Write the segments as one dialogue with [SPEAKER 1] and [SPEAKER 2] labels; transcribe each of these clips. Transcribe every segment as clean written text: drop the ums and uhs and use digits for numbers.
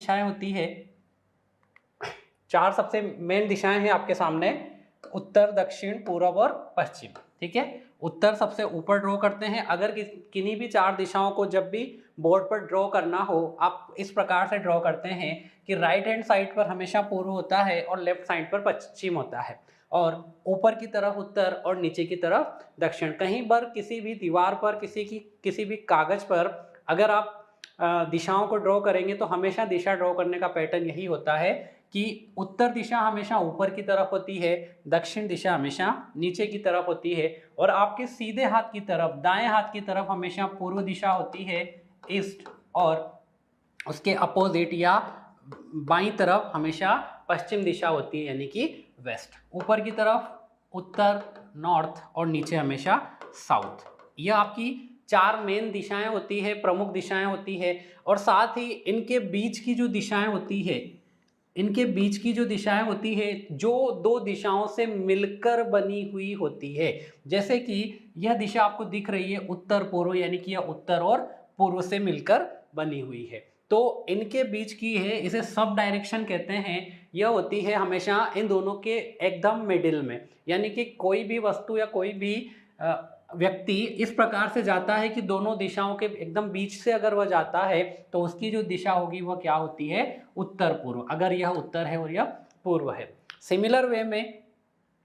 [SPEAKER 1] दिशाएं होती है, 4 सबसे मेन दिशाएं हैं आपके सामने, उत्तर, दक्षिण, पूर्व और पश्चिम। ठीक है, उत्तर सबसे ऊपर ड्रॉ करते हैं। अगर किन्हीं भी 4 दिशाओं को जब भी बोर्ड पर ड्रॉ करना हो, आप इस प्रकार से ड्रॉ करते हैं कि राइट हैंड साइड पर हमेशा पूर्व होता है और लेफ्ट साइड पर पश्चिम होता है, और ऊपर की तरफ उत्तर और नीचे की तरफ दक्षिण। कहीं पर किसी भी दीवार पर, किसी भी कागज पर अगर आप दिशाओं को ड्रॉ करेंगे तो हमेशा दिशा ड्रॉ करने का पैटर्न यही होता है कि उत्तर दिशा हमेशा ऊपर की तरफ होती है, दक्षिण दिशा हमेशा नीचे की तरफ होती है, और आपके सीधे हाथ की तरफ, दाएं हाथ की तरफ हमेशा पूर्व दिशा होती है, ईस्ट, और उसके अपोजिट या बाईं तरफ हमेशा पश्चिम दिशा होती है, यानी कि वेस्ट। ऊपर की तरफ उत्तर, नॉर्थ, और नीचे हमेशा साउथ। यह आपकी 4 मेन दिशाएं होती है, प्रमुख दिशाएं होती है, और साथ ही इनके बीच की जो दिशाएं होती है, जो 2 दिशाओं से मिलकर बनी हुई होती है। जैसे कि यह दिशा आपको दिख रही है उत्तर पूर्व, यानी कि यह उत्तर और पूर्व से मिलकर बनी हुई है, तो इनके बीच की है, इसे सब डायरेक्शन कहते हैं। यह होती है हमेशा इन दोनों के एकदम मिडिल में, यानी कि कोई भी वस्तु या कोई भी व्यक्ति इस प्रकार से जाता है कि दोनों दिशाओं के एकदम बीच से अगर वह जाता है तो उसकी जो दिशा होगी वह क्या होती है, उत्तर पूर्व, अगर यह उत्तर है और यह पूर्व है। सिमिलर वे में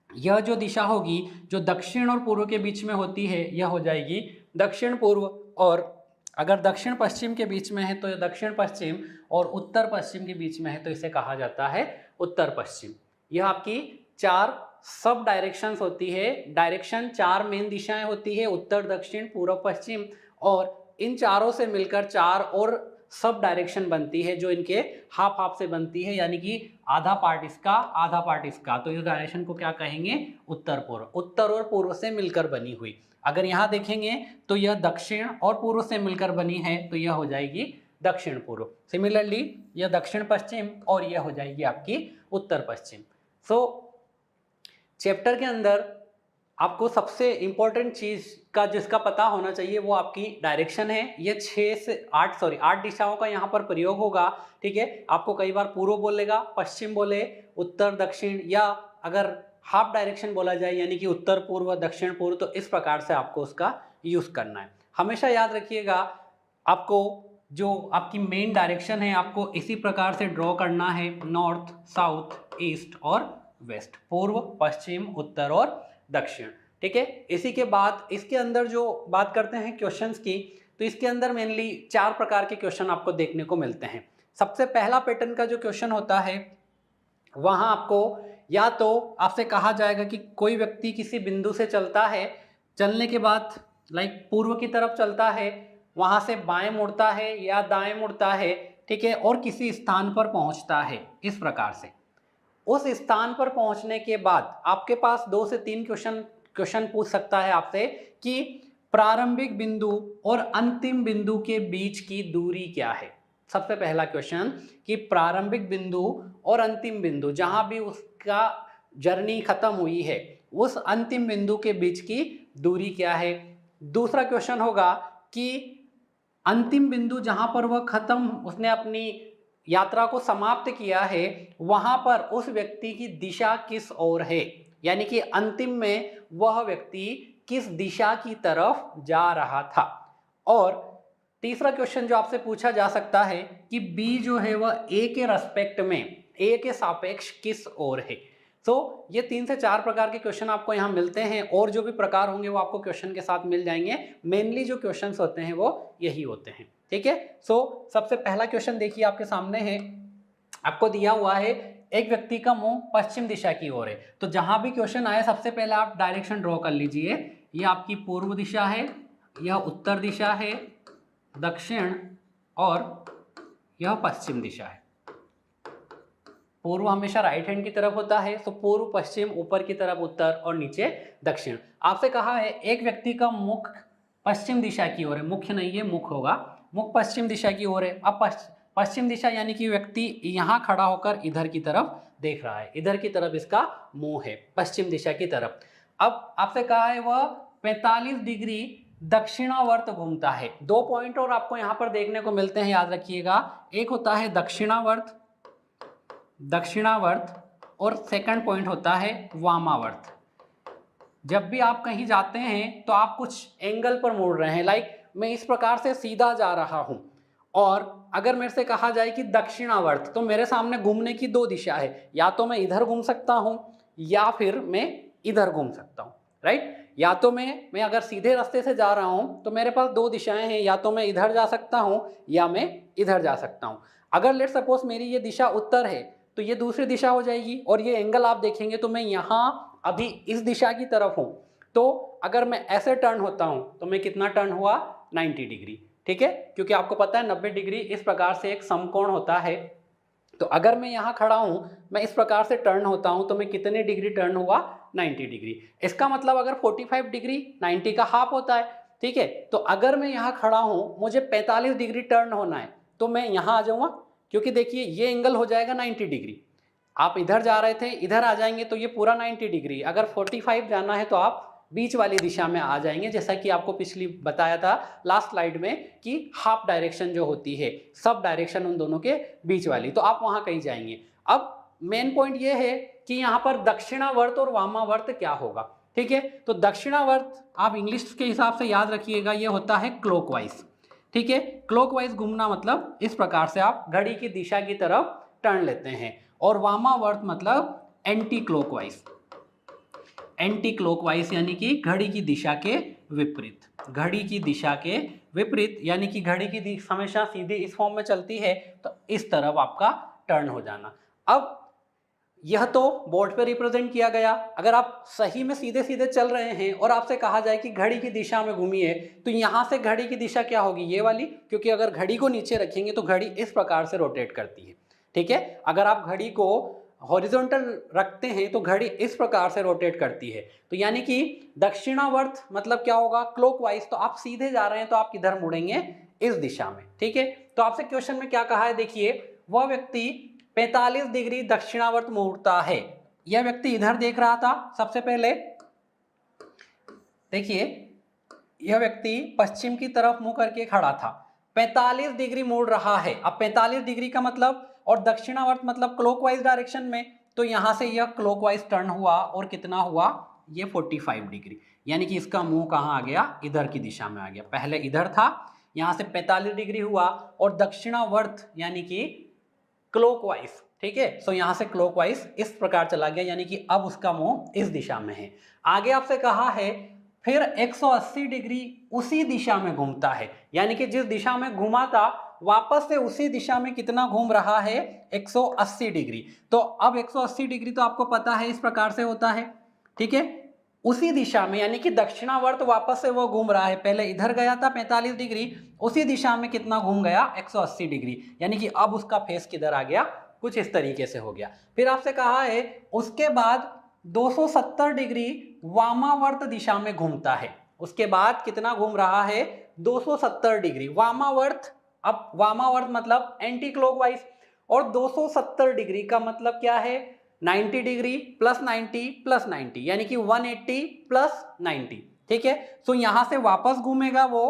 [SPEAKER 1] यह जो दिशा होगी जो दक्षिण और पूर्व के बीच में होती है, यह हो जाएगी दक्षिण पूर्व, और अगर दक्षिण पश्चिम के बीच में है तो यह दक्षिण पश्चिम, और उत्तर पश्चिम के बीच में है तो इसे कहा जाता है उत्तर पश्चिम। यह आपकी 4 सब डायरेक्शंस होती है। डायरेक्शन 4 मेन दिशाएं होती है, उत्तर, दक्षिण, पूर्व, पश्चिम, और इन चारों से मिलकर 4 और सब डायरेक्शन बनती है जो इनके हाफ हाफ से बनती है, यानी कि आधा पार्ट इसका, आधा पार्ट इसका। तो इस डायरेक्शन को क्या कहेंगे, उत्तर पूर्व। उत्तर और पूर्व से मिलकर बनी हुई। अगर यहाँ देखेंगे तो यह दक्षिण और पूर्व से मिलकर बनी है, तो यह हो जाएगी दक्षिण पूर्व। सिमिलरली यह दक्षिण पश्चिम, और यह हो जाएगी आपकी उत्तर पश्चिम। सो चैप्टर के अंदर आपको सबसे इंपॉर्टेंट चीज का जिसका पता होना चाहिए वो आपकी डायरेक्शन है। ये 8 दिशाओं का यहाँ पर प्रयोग होगा। ठीक है, आपको कई बार पूर्व बोलेगा, पश्चिम बोले, उत्तर, दक्षिण, या अगर हाफ डायरेक्शन बोला जाए यानी कि उत्तर पूर्व, दक्षिण पूर्व, तो इस प्रकार से आपको उसका यूज करना है। हमेशा याद रखिएगा, आपको जो आपकी मेन डायरेक्शन है आपको इसी प्रकार से ड्रॉ करना है, नॉर्थ, साउथ, ईस्ट और वेस्ट, पूर्व, पश्चिम, उत्तर और दक्षिण। ठीक है, इसी के बाद इसके अंदर जो बात करते हैं क्वेश्चंस की, तो इसके अंदर मेनली 4 प्रकार के क्वेश्चन आपको देखने को मिलते हैं। सबसे पहला पैटर्न का जो क्वेश्चन होता है वहां आपको या तो आपसे कहा जाएगा कि कोई व्यक्ति किसी बिंदु से चलता है, चलने के बाद लाइक पूर्व की तरफ चलता है, वहां से बाएं मुड़ता है या दाएं मुड़ता है, ठीक है, और किसी स्थान पर पहुंचता है। इस प्रकार से उस स्थान पर पहुंचने के बाद आपके पास 2 से 3 क्वेश्चन पूछ सकता है आपसे कि प्रारंभिक बिंदु और अंतिम बिंदु के बीच की दूरी क्या है। सबसे पहला क्वेश्चन कि प्रारंभिक बिंदु और अंतिम बिंदु, जहां भी उसका जर्नी खत्म हुई है, उस अंतिम बिंदु के बीच की दूरी क्या है। दूसरा क्वेश्चन होगा कि अंतिम बिंदु जहां पर वह खत्म, उसने अपनी यात्रा को समाप्त किया है, वहां पर उस व्यक्ति की दिशा किस ओर है, यानी कि अंतिम में वह व्यक्ति किस दिशा की तरफ जा रहा था। और तीसरा क्वेश्चन जो आपसे पूछा जा सकता है कि बी जो है वह ए के रेस्पेक्ट में, ए के सापेक्ष किस ओर है। तो ये 3 से 4 प्रकार के क्वेश्चन आपको यहाँ मिलते हैं, और जो भी प्रकार होंगे वो आपको क्वेश्चन के साथ मिल जाएंगे। मेनली जो क्वेश्चंस होते हैं वो यही होते हैं। ठीक है, सो सबसे पहला क्वेश्चन देखिए आपके सामने है, आपको दिया हुआ है एक व्यक्ति का मुंह पश्चिम दिशा की ओर है। तो जहां भी क्वेश्चन आए सबसे पहले आप डायरेक्शन ड्रॉ कर लीजिए। यह आपकी पूर्व दिशा है, यह उत्तर दिशा है, दक्षिण, और यह पश्चिम दिशा है। पूर्व हमेशा राइट हैंड की तरफ होता है, तो पूर्व, पश्चिम, ऊपर की तरफ उत्तर और नीचे दक्षिण। आपसे कहा है एक व्यक्ति का मुख पश्चिम दिशा की ओर है, मुख्य नहीं है, मुख होगा, मुख पश्चिम दिशा की ओर है। अब पश्चिम दिशा यानी कि व्यक्ति यहाँ खड़ा होकर इधर की तरफ देख रहा है, इधर की तरफ इसका मुंह है, पश्चिम दिशा की तरफ। अब आपसे कहा है वह 45 डिग्री दक्षिणावर्त घूमता है। 2 पॉइंट और आपको यहां पर देखने को मिलते हैं, याद रखिएगा। एक होता है दक्षिणावर्त, दक्षिणावर्त, और सेकंड पॉइंट होता है वामावर्त। जब भी आप कहीं जाते हैं तो आप कुछ एंगल पर मुड़ रहे हैं, लाइक मैं इस प्रकार से सीधा जा रहा हूं, और अगर मेरे से कहा जाए कि दक्षिणावर्त, तो मेरे सामने घूमने की 2 दिशा है, या तो मैं इधर घूम सकता हूं या फिर मैं इधर घूम सकता हूं, राइट। या तो मैं अगर सीधे रास्ते से जा रहा हूं तो मेरे पास 2 दिशाएं हैं, या तो मैं इधर जा सकता हूं या मैं इधर जा सकता हूं। अगर लेट सपोज मेरी ये दिशा उत्तर है तो ये दूसरी दिशा हो जाएगी, और ये एंगल आप देखेंगे तो मैं यहाँ अभी इस दिशा की तरफ हूं, तो अगर मैं ऐसे टर्न होता हूं तो मैं कितना टर्न हुआ, 90 डिग्री, ठीक है। क्योंकि आपको पता है 90 डिग्री इस प्रकार से एक समकोण होता है, तो अगर मैं यहाँ खड़ा हूं, मैं इस प्रकार से टर्न होता हूं तो मैं कितने डिग्री टर्न हुआ, 90 डिग्री। इसका मतलब अगर 45 डिग्री 90 का हाफ होता है, ठीक है। तो अगर मैं यहाँ खड़ा हूं, मुझे 45 डिग्री टर्न होना है, तो मैं यहाँ आ जाऊंगा, क्योंकि देखिए ये एंगल हो जाएगा 90 डिग्री। आप इधर जा रहे थे, इधर आ जाएंगे तो ये पूरा 90 डिग्री। अगर 45 जाना है तो आप बीच वाली दिशा में आ जाएंगे, जैसा कि आपको पिछली बताया था लास्ट स्लाइड में कि हाफ डायरेक्शन जो होती है, सब डायरेक्शन उन दोनों के बीच वाली, तो आप वहां कहीं जाएंगे। अब मेन पॉइंट ये है कि यहाँ पर दक्षिणावर्त और वामावर्त क्या होगा, ठीक है। तो दक्षिणावर्त आप इंग्लिश के हिसाब से याद रखिएगा, ये होता है क्लॉकवाइज, ठीक है। क्लॉकवाइज घूमना मतलब इस प्रकार से आप घड़ी की दिशा की तरफ टर्न लेते हैं, और वामावर्त मतलब एंटी क्लॉकवाइज, एंटी क्लॉकवाइज यानी कि घड़ी की दिशा के विपरीत, घड़ी की दिशा के विपरीत, यानी कि घड़ी की दिशा हमेशा सीधी इस फॉर्म में चलती है, तो इस तरफ आपका टर्न हो जाना। अब यह तो बोर्ड पे रिप्रेजेंट किया गया। अगर आप सही में सीधे सीधे चल रहे हैं और आपसे कहा जाए कि घड़ी की दिशा में घूमिए, तो यहां से घड़ी की दिशा क्या होगी, ये वाली, क्योंकि अगर घड़ी को नीचे रखेंगे तो घड़ी इस प्रकार से रोटेट करती है, ठीक है। अगर आप घड़ी को हॉरिजॉन्टल रखते हैं तो घड़ी इस प्रकार से रोटेट करती है। तो यानी कि दक्षिणावर्त मतलब क्या होगा, क्लॉकवाइज। तो आप सीधे जा रहे हैं तो आप किधर मुड़ेंगे, इस दिशा में, ठीक है। तो आपसे क्वेश्चन में क्या कहा है, देखिए, वह व्यक्ति 45 डिग्री दक्षिणावर्त मुड़ता है। यह व्यक्ति इधर देख रहा था सबसे पहले, देखिए यह व्यक्ति पश्चिम की तरफ मुंह करके खड़ा था, 45 डिग्री मुड़ रहा है। अब 45 डिग्री का मतलब, और दक्षिणावर्त मतलब क्लॉकवाइज डायरेक्शन में, तो यहां से यह क्लॉकवाइज टर्न हुआ, और कितना हुआ, ये 45 डिग्री, यानी कि इसका मुंह कहाँ आ गया, इधर की दिशा में आ गया। पहले इधर था, यहां से 45 डिग्री हुआ, और दक्षिणावर्त यानी कि क्लॉकवाइज, ठीक है। सो यहां से क्लॉकवाइज इस प्रकार चला गया, यानी कि अब उसका मुंह इस दिशा में है। आगे आपसे कहा है फिर 180 डिग्री उसी दिशा में घूमता है, यानी कि जिस दिशा में घूमा था वापस से उसी दिशा में कितना घूम रहा है, 180 डिग्री। तो अब 180 डिग्री तो आपको पता है इस प्रकार से होता है, ठीक है। उसी दिशा में, यानी कि दक्षिणावर्त वापस से वो घूम रहा है, पहले इधर गया था 45 डिग्री, उसी दिशा में कितना घूम गया, 180 डिग्री, यानी कि अब उसका फेस किधर आ गया, कुछ इस तरीके से हो गया। फिर आपसे कहा है उसके बाद 270 डिग्री वामावर्त दिशा में घूमता है। उसके बाद कितना घूम रहा है, 270 डिग्री वामावर्त। अब वामावर्त मतलब एंटी क्लॉकवाइज, और 270 डिग्री का मतलब क्या है, 90 डिग्री प्लस 90 प्लस 90, यानी कि 180 प्लस 90, ठीक है। तो यहां से वापस घूमेगा, वो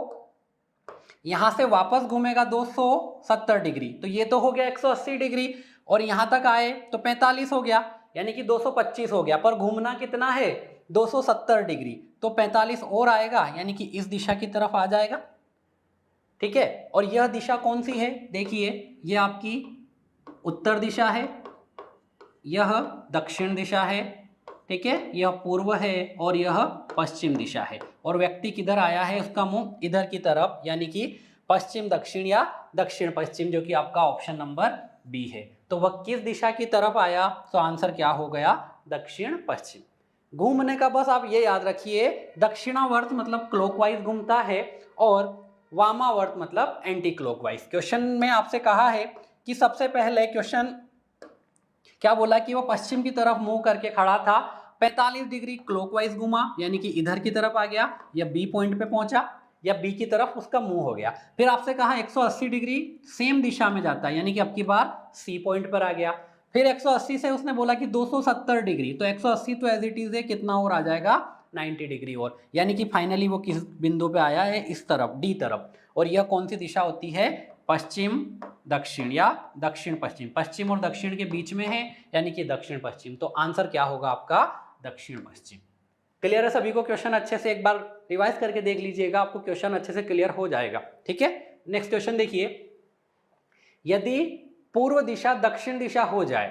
[SPEAKER 1] यहां से वापस घूमेगा 270 डिग्री, तो ये तो हो गया 180 डिग्री, और यहां तक आए तो 45 हो गया, यानी कि 225 हो गया, पर घूमना कितना है, 270 डिग्री, तो 45 और आएगा, यानी कि इस दिशा की तरफ आ जाएगा, ठीक है। और यह दिशा कौन सी है, देखिए यह आपकी उत्तर दिशा है, यह दक्षिण दिशा है, ठीक है, यह पूर्व है, और यह पश्चिम दिशा है। और व्यक्ति किधर आया है, उसका मुंह इधर की तरफ, यानी कि पश्चिम दक्षिण या दक्षिण पश्चिम, जो कि आपका ऑप्शन नंबर बी है। तो वह किस दिशा की तरफ आया, तो आंसर क्या हो गया, दक्षिण पश्चिम। घूमने का बस आप ये याद रखिए, दक्षिणावर्त मतलब क्लॉकवाइज घूमता है, और वामावर्त मतलब एंटी क्लॉकवाइज। क्वेश्चन में आपसे कहा है कि सबसे पहले क्वेश्चन क्या बोला कि वो पश्चिम की तरफ मुंह करके खड़ा था, 45 डिग्री क्लॉकवाइज घूमा, यानी कि इधर की तरफ आ गया, या बी पॉइंट पे पहुंचा, या बी की तरफ उसका मुंह हो गया। फिर आपसे कहा 180 डिग्री सेम दिशा में जाता है, यानी कि अब की बार सी पॉइंट पर आ गया। फिर 180 से उसने बोला कि 270 डिग्री, तो 180 तो एज इट इज है, कितना और आ जाएगा, 90 डिग्री और, यानी कि फाइनली वो किस बिंदु पे आया है, इस तरफ, डी तरफ। और यह कौन सी दिशा होती है, पश्चिम दक्षिण या दक्षिण पश्चिम, पश्चिम और दक्षिण के बीच में है, यानी कि दक्षिण पश्चिम। तो आंसर क्या होगा आपका, दक्षिण पश्चिम। क्लियर है सभी को क्वेश्चन? अच्छे से एक बार रिवाइज करके देख लीजिएगा, आपको क्वेश्चन अच्छे से क्लियर हो जाएगा। ठीक है, नेक्स्ट क्वेश्चन देखिए, यदि पूर्व दिशा दक्षिण दिशा हो जाए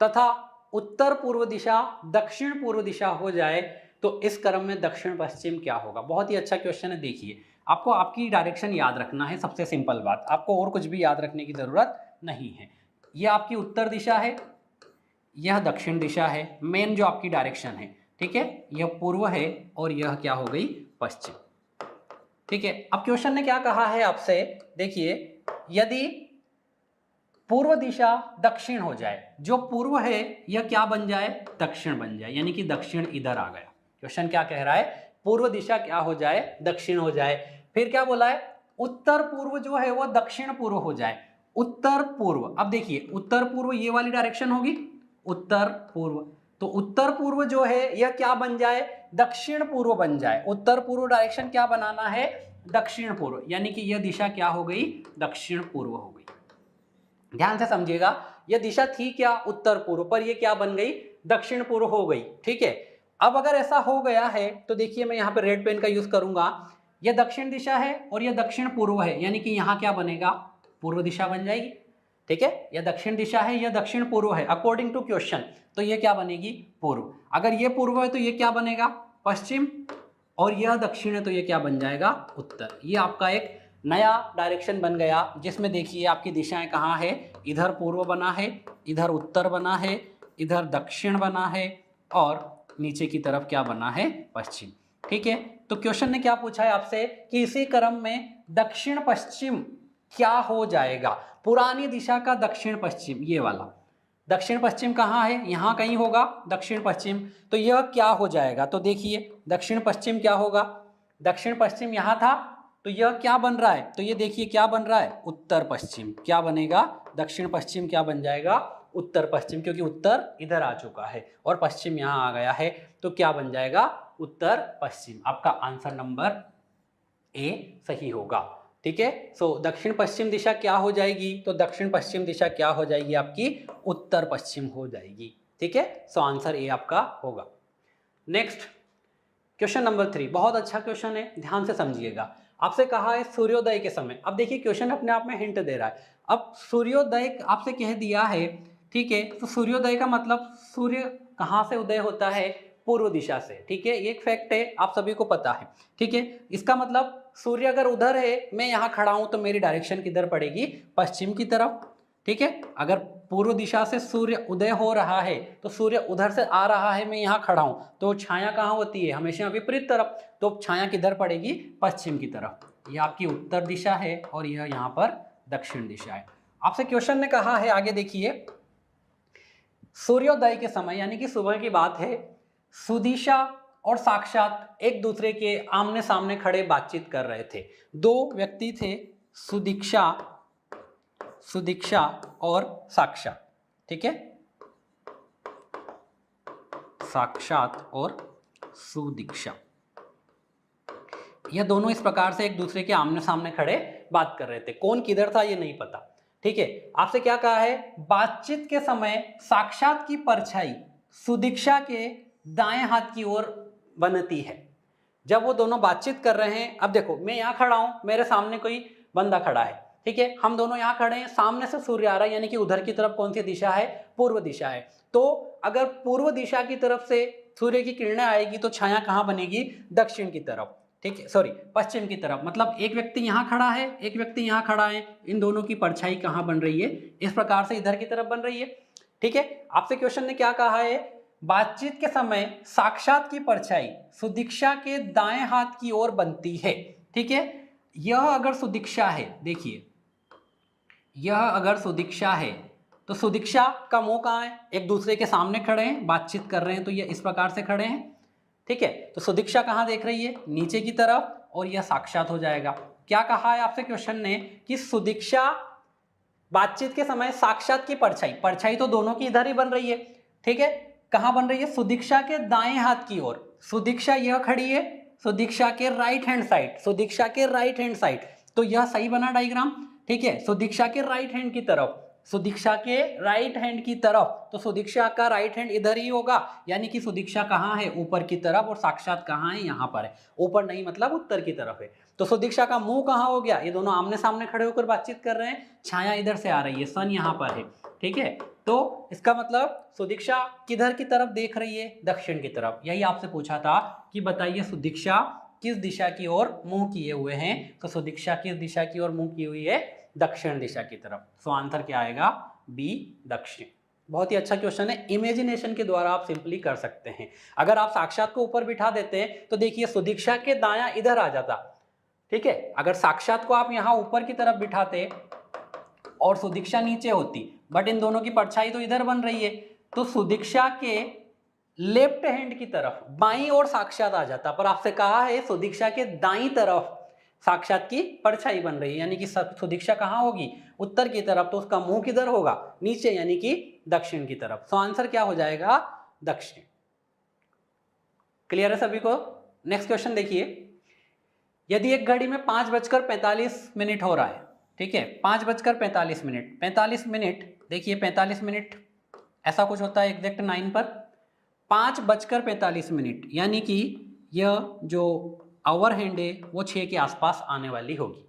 [SPEAKER 1] तथा उत्तर पूर्व दिशा दक्षिण पूर्व दिशा हो जाए तो इस क्रम में दक्षिण पश्चिम क्या होगा। बहुत ही अच्छा क्वेश्चन है। देखिए, आपको आपकी डायरेक्शन याद रखना है, सबसे सिंपल बात, आपको और कुछ भी याद रखने की जरूरत नहीं है। यह आपकी उत्तर दिशा है, यह दक्षिण दिशा है, मेन जो आपकी डायरेक्शन है। ठीक है, यह पूर्व है और यह क्या हो गई, पश्चिम। ठीक है, अब क्वेश्चन ने क्या कहा है आपसे, देखिए, यदि पूर्व दिशा दक्षिण हो जाए, जो पूर्व है यह क्या बन जाए, दक्षिण बन जाए, यानी कि दक्षिण इधर आ गया। क्वेश्चन क्या कह रहा है, पूर्व दिशा क्या हो जाए, दक्षिण हो जाए। फिर क्या बोला है, उत्तर पूर्व जो है वो दक्षिण पूर्व हो जाए। उत्तर पूर्व, अब देखिए उत्तर पूर्व ये वाली डायरेक्शन होगी, उत्तर पूर्व, तो उत्तर पूर्व जो है यह क्या बन जाए, दक्षिण पूर्व बन जाए। उत्तर पूर्व डायरेक्शन क्या बनाना है, दक्षिण पूर्व, यानी कि यह दिशा क्या हो गई, दक्षिण पूर्व हो गई। ध्यान से समझिएगा, यह दिशा थी क्या, उत्तर पूर्व, पर यह क्या बन गई, दक्षिण पूर्व हो गई। ठीक है, अब अगर ऐसा हो गया है तो देखिए मैं यहाँ पे रेड पेन का यूज करूंगा, यह दक्षिण दिशा है और यह दक्षिण पूर्व है, यानी कि यहाँ क्या बनेगा, पूर्व दिशा बन जाएगी। ठीक है, यह दक्षिण दिशा है, यह दक्षिण पूर्व है अकॉर्डिंग टू क्वेश्चन, तो यह क्या बनेगी, पूर्व। अगर यह पूर्व है तो यह क्या बनेगा, पश्चिम, और यह दक्षिण है तो यह क्या बन जाएगा, उत्तर। यह आपका एक नया डायरेक्शन बन गया, जिसमें देखिए आपकी दिशाएं कहाँ है, इधर पूर्व बना है, इधर उत्तर बना है, इधर दक्षिण बना है, और नीचे की तरफ क्या बना है, पश्चिम। ठीक है, तो क्वेश्चन ने क्या पूछा है आपसे कि इसी क्रम में दक्षिण पश्चिम क्या हो जाएगा, पुरानी दिशा का दक्षिण पश्चिम, ये वाला दक्षिण पश्चिम कहाँ है, यहाँ कहीं होगा दक्षिण पश्चिम, तो यह क्या हो जाएगा, तो देखिए दक्षिण पश्चिम क्या होगा, दक्षिण पश्चिम यहाँ था, तो यह क्या बन रहा है, तो ये देखिए क्या बन रहा है, उत्तर पश्चिम। क्या बनेगा, दक्षिण पश्चिम क्या बन जाएगा, उत्तर पश्चिम, क्योंकि उत्तर इधर आ चुका है और पश्चिम यहाँ आ गया है, तो क्या बन जाएगा, उत्तर पश्चिम। आपका आंसर नंबर ए सही होगा। ठीक है, सो दक्षिण पश्चिम दिशा क्या हो जाएगी, तो दक्षिण पश्चिम दिशा क्या हो जाएगी, आपकी उत्तर पश्चिम हो जाएगी। ठीक है, सो आंसर ए आपका होगा। नेक्स्ट क्वेश्चन नंबर 3, बहुत अच्छा क्वेश्चन है, ध्यान से समझिएगा। आपसे कहा है सूर्योदय के समय, अब देखिए क्वेश्चन अपने आप में हिंट दे रहा है। अब सूर्योदय आपसे कह दिया है, ठीक है, तो सूर्योदय का मतलब सूर्य कहाँ से उदय होता है, पूर्व दिशा से। ठीक है, ये एक फैक्ट है, आप सभी को पता है। ठीक है, इसका मतलब सूर्य अगर उधर है, मैं यहाँ खड़ा हूं, तो मेरी डायरेक्शन किधर पड़ेगी, पश्चिम की तरफ। ठीक है, अगर पूर्व दिशा से सूर्य उदय हो रहा है तो सूर्य उधर से आ रहा है, मैं यहाँ खड़ा हूं, तो छाया कहाँ होती है, हमेशा विपरीत तरफ, तो छाया किधर पड़ेगी, पश्चिम की तरफ। यह आपकी उत्तर दिशा है और यह यहाँ पर दक्षिण दिशा है। आपसे क्वेश्चन ने कहा है, आगे देखिए, सूर्योदय के समय, यानी कि सुबह की बात है, सुदिशा और साक्षात एक दूसरे के आमने सामने खड़े बातचीत कर रहे थे। दो व्यक्ति थे, सुदीक्षा और साक्षात। ठीक है, साक्षात और सुदीक्षा, यह दोनों इस प्रकार से एक दूसरे के आमने सामने खड़े बात कर रहे थे। कौन किधर था ये नहीं पता। ठीक है, आपसे क्या कहा है, बातचीत के समय साक्षात की परछाई सुदीक्षा के दाएं हाथ की ओर बनती है। जब वो दोनों बातचीत कर रहे हैं, अब देखो मैं यहाँ खड़ा हूं, मेरे सामने कोई बंदा खड़ा है। ठीक है, हम दोनों यहाँ खड़े हैं, सामने से सूर्य आ रहा है, यानी कि उधर की तरफ कौन सी दिशा है, पूर्व दिशा है। तो अगर पूर्व दिशा की तरफ से सूर्य की किरणें आएगी तो छाया कहाँ बनेगी, दक्षिण की तरफ। ठीक है, सॉरी, पश्चिम की तरफ। मतलब एक व्यक्ति यहाँ खड़ा है, एक व्यक्ति यहाँ खड़ा है, इन दोनों की परछाई कहाँ बन रही है, इस प्रकार से इधर की तरफ बन रही है। ठीक है, आपसे क्वेश्चन ने क्या कहा है, बातचीत के समय साक्षात की परछाई सुदीक्षा के दाएं हाथ की ओर बनती है। ठीक है, यह अगर सुदीक्षा है, देखिए यह अगर सुदीक्षा है तो सुदीक्षा का मुंह कहाँ है, एक दूसरे के सामने खड़े हैं, बातचीत कर रहे हैं, तो ये इस प्रकार से खड़े हैं। ठीक है, तो सुदीक्षा कहाँ देख रही है, नीचे की तरफ, और यह साक्षात हो जाएगा। क्या कहा है आपसे क्वेश्चन ने कि सुदीक्षा बातचीत के समय साक्षात की परछाई, परछाई तो दोनों की इधर ही बन रही है। ठीक है, कहाँ बन रही है, सुदीक्षा के दाएं हाथ की ओर, सुदीक्षा यह खड़ी है सुदीक्षा के राइट हैंड साइड, सुदीक्षा के राइट हैंड साइड, तो यह सही बना डायग्राम। ठीक है, सुदीक्षा के राइट हैंड की तरफ, सुदीक्षा के राइट हैंड की तरफ, तो सुदीक्षा का राइट हैंड इधर ही होगा, यानी कि सुदीक्षा कहाँ है, ऊपर की तरफ, और साक्षात कहाँ है, यहाँ पर है। ऊपर नहीं मतलब उत्तर की तरफ है। तो सुदीक्षा का मुंह कहाँ हो गया, ये दोनों आमने सामने खड़े होकर बातचीत कर रहे हैं, छाया इधर से आ रही है, सन यहाँ पर है। ठीक है, तो इसका मतलब सुदीक्षा किधर की तरफ देख रही है, दक्षिण की तरफ। यही आपसे पूछा था कि बताइए सुदीक्षा किस दिशा की ओर मुंह किए हुए हैं, तो सुदीक्षा किस दिशा की ओर मुंह की हुई है, दक्षिण दिशा की तरफ। सो आंसर क्या आएगा, बी, दक्षिण। बहुत ही अच्छा क्वेश्चन है, इमेजिनेशन के द्वारा आप सिंपली कर सकते हैं। अगर आप साक्षात को ऊपर बिठा देते हैं तो देखिए सुदीक्षा के दायां इधर आ जाता। ठीक है, अगर साक्षात को आप यहां ऊपर की तरफ बिठाते और सुदीक्षा नीचे होती, बट इन दोनों की परछाई तो इधर बन रही है, तो सुदीक्षा के लेफ्ट हैंड की तरफ बाईं ओर साक्षात आ जाता। पर आपसे कहा है सुदीक्षा के दाईं तरफ साक्षात की परछाई बन रही है, यानी कि सुदीक्षा कहां होगी, उत्तर की तरफ, तो उसका मुंह किधर होगा, नीचे, यानी कि दक्षिण की तरफ। सो आंसर क्या हो जाएगा, दक्षिण। क्लियर है सभी को। नेक्स्ट क्वेश्चन देखिए, यदि एक घड़ी में 5:45 हो रहा है, ठीक है, 5:45, 45 देखिए 45 मिनट ऐसा कुछ होता है एग्जैक्ट 9 पर, 5:45, यानी कि यह जो आवर हैंड है वो 6 के आसपास आने वाली होगी।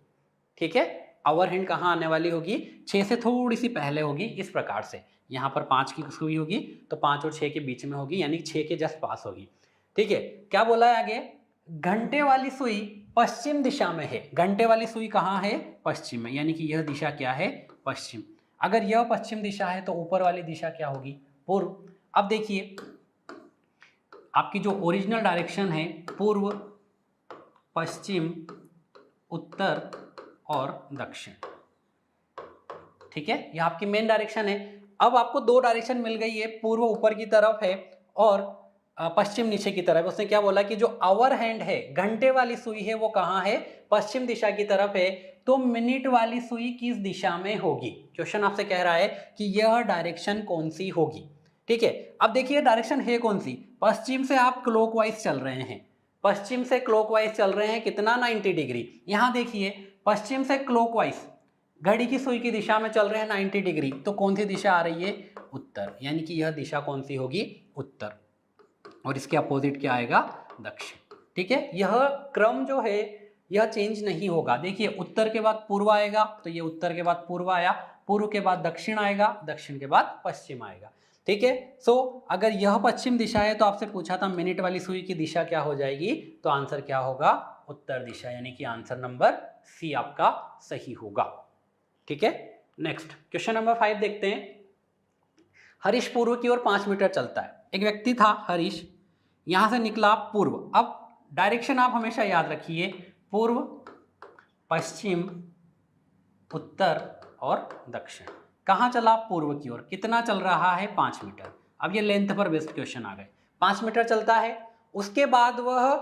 [SPEAKER 1] ठीक है, आवर हैंड कहाँ आने वाली होगी, 6 से थोड़ी सी पहले होगी। इस प्रकार से यहाँ पर 5 की सुई होगी तो 5 और 6 के बीच में होगी, यानी 6 के जस्ट पास होगी। ठीक है, क्या बोला है आगे, घंटे वाली सुई पश्चिम दिशा में है। घंटे वाली सुई कहाँ है, पश्चिम में, यानी कि यह दिशा क्या है, पश्चिम। अगर यह पश्चिम दिशा है तो ऊपर वाली दिशा क्या होगी, पूर्व। अब देखिए आपकी जो ओरिजिनल डायरेक्शन है, पूर्व, पश्चिम, उत्तर और दक्षिण। ठीक है, यह आपकी मेन डायरेक्शन है। अब आपको दो डायरेक्शन मिल गई है, पूर्व ऊपर की तरफ है और पश्चिम नीचे की तरफ। उसने क्या बोला कि जो आवर हैंड है, घंटे वाली सुई है, वो कहाँ है, पश्चिम दिशा की तरफ है। तो मिनट वाली सुई किस दिशा में होगी, क्वेश्चन आपसे कह रहा है कि यह डायरेक्शन कौन सी होगी। ठीक है, अब देखिए डायरेक्शन है कौन सी, पश्चिम से आप क्लॉकवाइज चल रहे हैं, पश्चिम से क्लॉकवाइज चल रहे हैं, कितना, 90 डिग्री। यहां देखिए पश्चिम से क्लॉकवाइज घड़ी की सुई की दिशा में चल रहे हैं 90 डिग्री, तो कौन सी दिशा आ रही है, उत्तर, यानी कि यह दिशा कौन सी होगी, उत्तर, और इसके अपोजिट क्या आएगा, दक्षिण। ठीक है, यह क्रम जो है यह चेंज नहीं होगा। देखिए उत्तर के बाद पूर्व आएगा, तो ये उत्तर के बाद पूर्व आया, पूर्व के बाद दक्षिण आएगा, दक्षिण के बाद पश्चिम आएगा। ठीक है, सो अगर यह पश्चिम दिशा है तो आपसे पूछा था मिनट वाली सुई की दिशा क्या हो जाएगी, तो आंसर क्या होगा, उत्तर दिशा, यानी कि आंसर नंबर सी आपका सही होगा। ठीक है, नेक्स्ट क्वेश्चन नंबर 5 देखते हैं। हरीश पूर्व की ओर 5 मीटर चलता है। एक व्यक्ति था हरीश, यहां से निकला पूर्व। अब डायरेक्शन आप हमेशा याद रखिए, पूर्व, पश्चिम, उत्तर और दक्षिण। कहाँ चला, पूर्व की ओर। कितना चल रहा है, 5 मीटर। अब ये लेंथ पर बेस्ड क्वेश्चन आ गए। 5 मीटर चलता है, उसके बाद वह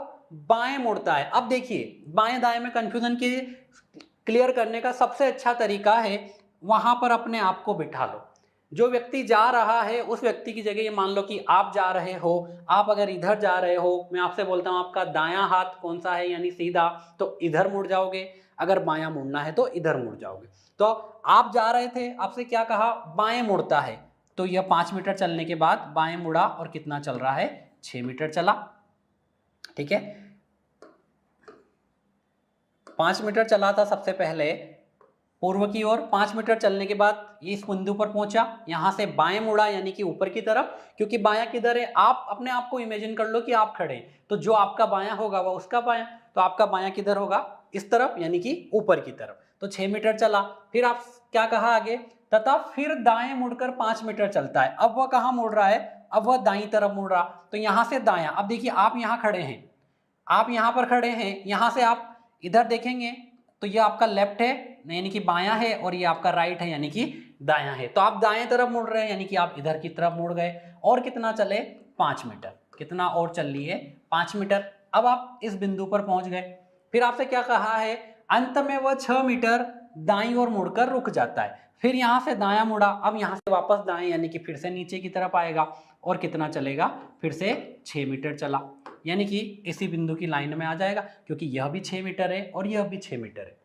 [SPEAKER 1] बाएं मुड़ता है। अब देखिए बाएं दाएं में कंफ्यूजन के क्लियर करने का सबसे अच्छा तरीका है, वहां पर अपने आप को बिठा लो। जो व्यक्ति जा रहा है उस व्यक्ति की जगह ये मान लो कि आप जा रहे हो। आप अगर इधर जा रहे हो, मैं आपसे बोलता हूं आपका दायां हाथ कौन सा है, यानी सीधा, तो इधर मुड़ जाओगे। अगर बायां मुड़ना है तो इधर मुड़ जाओगे। तो आप जा रहे थे, आपसे क्या कहा, बाएं मुड़ता है, तो यह 5 मीटर चलने के बाद बाएं मुड़ा और कितना चल रहा है, 6 मीटर चला। ठीक है, 5 मीटर चला था सबसे पहले पूर्व की ओर, 5 मीटर चलने के बाद ये इस बिंदु पर पहुंचा, यहां से बाएं मुड़ा यानी कि ऊपर की तरफ, क्योंकि बायां किधर है, आप अपने आप को इमेजिन कर लो कि आप खड़े हैं, तो जो आपका बायां होगा वह उसका बायां, तो आपका बायां किधर होगा, इस तरफ, यानी कि ऊपर की तरफ। तो 6 मीटर चला। फिर आप क्या कहा आगे, तथा फिर दाएं मुड़कर 5 मीटर चलता है। अब वह कहां मुड़ रहा है, अब वह दाईं तरफ मुड़ रहा, तो यहां से दायां। अब देखिए आप यहां खड़े हैं, आप यहां पर खड़े हैं, यहां से आप इधर देखेंगे तो ये आपका लेफ्ट है यानी कि बायां है, और ये आपका राइट है यानी कि दायां है। तो आप दाएं तरफ मुड़ रहे हैं, यानी कि आप इधर की तरफ मुड़ गए। और कितना चले, 5 मीटर। कितना और चल लिए, 5 मीटर। अब आप इस बिंदु पर पहुंच गए। फिर आपसे क्या कहा है, अंत में वह 6 मीटर दाईं ओर मुड़कर रुक जाता है। फिर यहाँ से दायां मुड़ा, अब यहाँ से वापस दाएं यानी कि फिर से नीचे की तरफ आएगा और कितना चलेगा, फिर से 6 मीटर चला, यानी कि इसी बिंदु की लाइन में आ जाएगा क्योंकि यह भी 6 मीटर है और यह भी 6 मीटर है।